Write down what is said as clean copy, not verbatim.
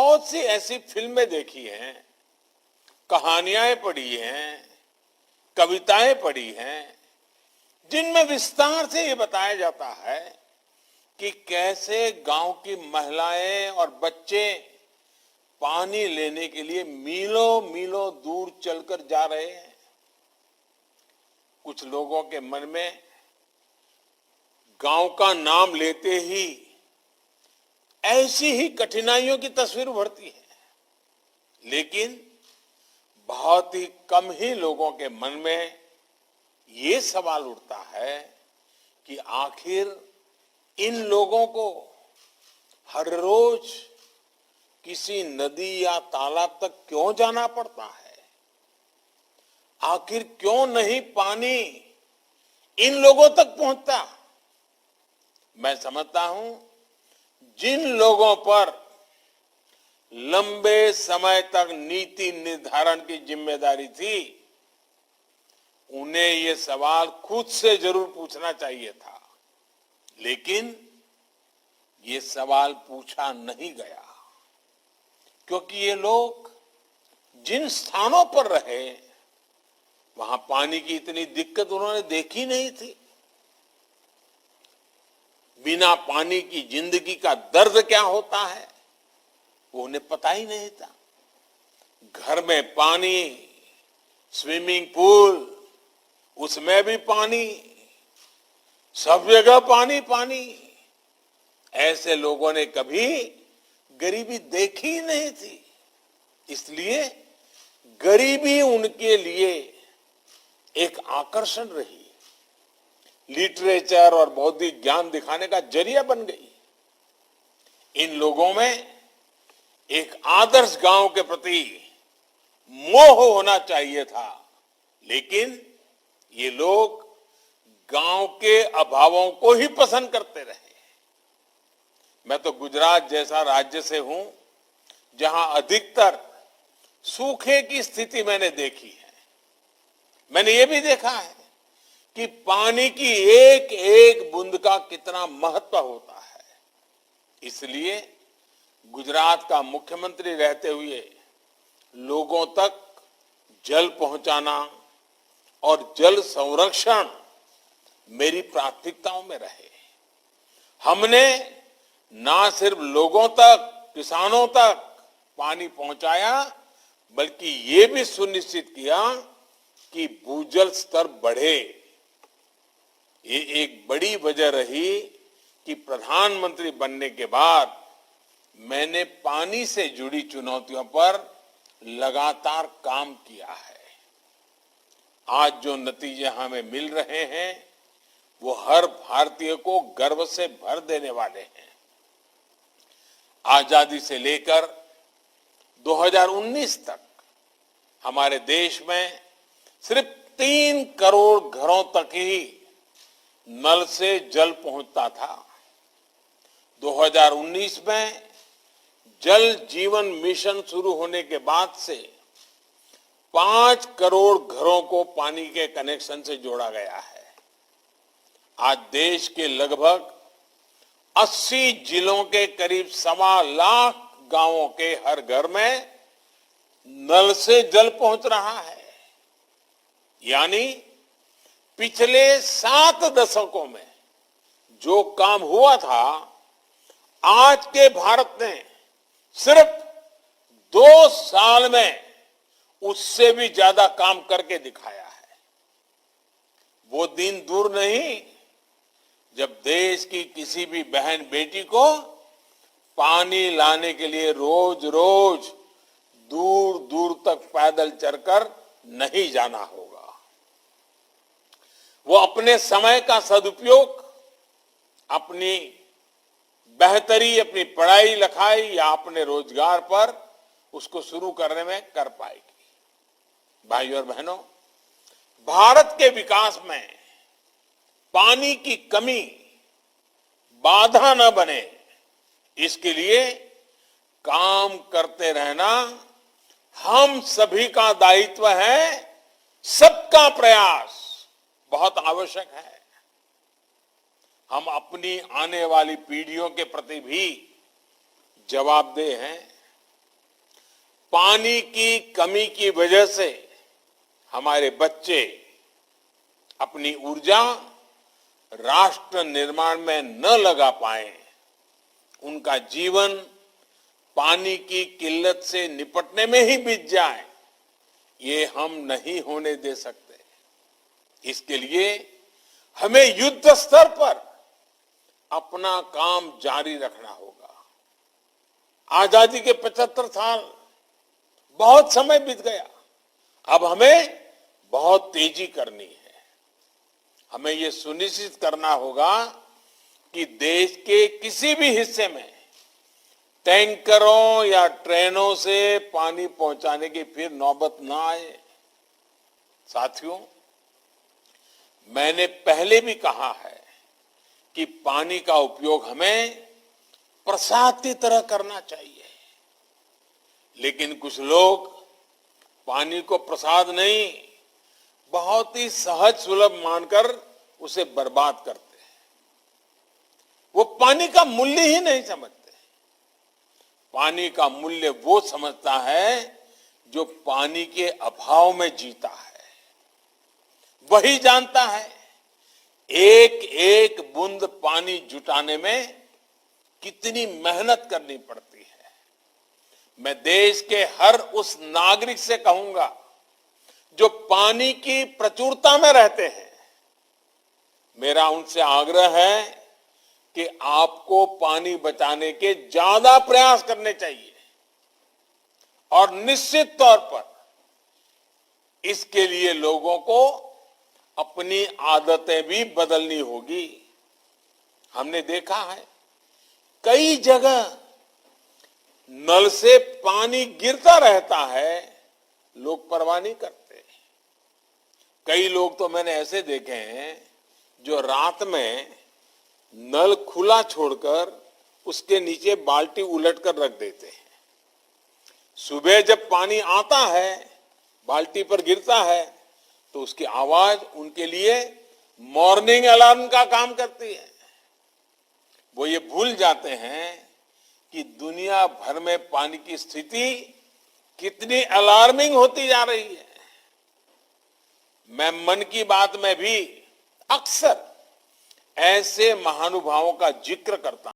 बहुत सी ऐसी फिल्में देखी हैं, कहानियां पढ़ी हैं, कविताएं पढ़ी हैं, जिनमें विस्तार से ये बताया जाता है कि कैसे गांव की महिलाएं और बच्चे पानी लेने के लिए मीलों मीलों दूर चलकर जा रहे हैं। कुछ लोगों के मन में गांव का नाम लेते ही ऐसी ही कठिनाइयों की तस्वीर उभरती है, लेकिन बहुत ही कम ही लोगों के मन में ये सवाल उठता है कि आखिर इन लोगों को हर रोज किसी नदी या तालाब तक क्यों जाना पड़ता है? आखिर क्यों नहीं पानी इन लोगों तक पहुंचता? मैं समझता हूं जिन लोगों पर लंबे समय तक नीति निर्धारण की जिम्मेदारी थी, उन्हें ये सवाल खुद से जरूर पूछना चाहिए था, लेकिन ये सवाल पूछा नहीं गया, क्योंकि ये लोग जिन स्थानों पर रहे वहां पानी की इतनी दिक्कत उन्होंने देखी नहीं थी। बिना पानी की जिंदगी का दर्द क्या होता है वो उन्हें पता ही नहीं था। घर में पानी, स्विमिंग पूल, उसमें भी पानी, सब जगह पानी पानी। ऐसे लोगों ने कभी गरीबी देखी ही नहीं थी, इसलिए गरीबी उनके लिए एक आकर्षण रही, लिटरेचर और बौद्धिक ज्ञान दिखाने का जरिया बन गई। इन लोगों में एक आदर्श गांव के प्रति मोह होना चाहिए था, लेकिन ये लोग गांव के अभावों को ही पसंद करते रहे। मैं तो गुजरात जैसा राज्य से हूं, जहां अधिकतर सूखे की स्थिति मैंने देखी है। मैंने ये भी देखा है कि पानी की एक एक बूंद का कितना महत्व होता है। इसलिए गुजरात का मुख्यमंत्री रहते हुए लोगों तक जल पहुंचाना और जल संरक्षण मेरी प्राथमिकताओं में रहे। हमने ना सिर्फ लोगों तक, किसानों तक पानी पहुंचाया, बल्कि ये भी सुनिश्चित किया कि भूजल स्तर बढ़े। ये एक बड़ी वजह रही कि प्रधानमंत्री बनने के बाद मैंने पानी से जुड़ी चुनौतियों पर लगातार काम किया है। आज जो नतीजे हमें मिल रहे हैं वो हर भारतीय को गर्व से भर देने वाले हैं। आजादी से लेकर 2019 तक हमारे देश में सिर्फ 3 करोड़ घरों तक ही नल से जल पहुंचता था। 2019 में जल जीवन मिशन शुरू होने के बाद से 5 करोड़ घरों को पानी के कनेक्शन से जोड़ा गया है। आज देश के लगभग 80 जिलों के करीब 1.25 लाख गांवों के हर घर में नल से जल पहुंच रहा है। यानी पिछले 7 दशकों में जो काम हुआ था, आज के भारत ने सिर्फ 2 साल में उससे भी ज्यादा काम करके दिखाया है। वो दिन दूर नहीं जब देश की किसी भी बहन बेटी को पानी लाने के लिए रोज रोज दूर दूर तक पैदल चलकर नहीं जाना होगा। वो अपने समय का सदुपयोग अपनी बेहतरी, अपनी पढ़ाई लिखाई या अपने रोजगार पर उसको शुरू करने में कर पाएगी। भाइयों और बहनों, भारत के विकास में पानी की कमी बाधा न बने, इसके लिए काम करते रहना हम सभी का दायित्व है। सबका प्रयास बहुत आवश्यक है। हम अपनी आने वाली पीढ़ियों के प्रति भी जवाबदेह हैं। पानी की कमी की वजह से हमारे बच्चे अपनी ऊर्जा राष्ट्र निर्माण में न लगा पाए, उनका जीवन पानी की किल्लत से निपटने में ही बीत जाए, ये हम नहीं होने दे सकते। इसके लिए हमें युद्ध स्तर पर अपना काम जारी रखना होगा। आजादी के 75 साल बहुत समय बीत गया, अब हमें बहुत तेजी करनी है। हमें ये सुनिश्चित करना होगा कि देश के किसी भी हिस्से में टैंकरों या ट्रेनों से पानी पहुंचाने की फिर नौबत ना आए। साथियों, मैंने पहले भी कहा है कि पानी का उपयोग हमें प्रसाद की तरह करना चाहिए, लेकिन कुछ लोग पानी को प्रसाद नहीं, बहुत ही सहज सुलभ मानकर उसे बर्बाद करते हैं। वो पानी का मूल्य ही नहीं समझते। पानी का मूल्य वो समझता है जो पानी के अभाव में जीता है। वही जानता है एक एक बूंद पानी जुटाने में कितनी मेहनत करनी पड़ती है। मैं देश के हर उस नागरिक से कहूंगा जो पानी की प्रचुरता में रहते हैं, मेरा उनसे आग्रह है कि आपको पानी बचाने के ज्यादा प्रयास करने चाहिए और निश्चित तौर पर इसके लिए लोगों को अपनी आदतें भी बदलनी होगी। हमने देखा है कई जगह नल से पानी गिरता रहता है, लोग परवाह नहीं करते। कई लोग तो मैंने ऐसे देखे हैं जो रात में नल खुला छोड़कर उसके नीचे बाल्टी उलट कर रख देते हैं। सुबह जब पानी आता है, बाल्टी पर गिरता है, तो उसकी आवाज उनके लिए मॉर्निंग अलार्म का काम करती है। वो ये भूल जाते हैं कि दुनिया भर में पानी की स्थिति कितनी अलार्मिंग होती जा रही है। मैं मन की बात में भी अक्सर ऐसे महानुभावों का जिक्र करता हूं।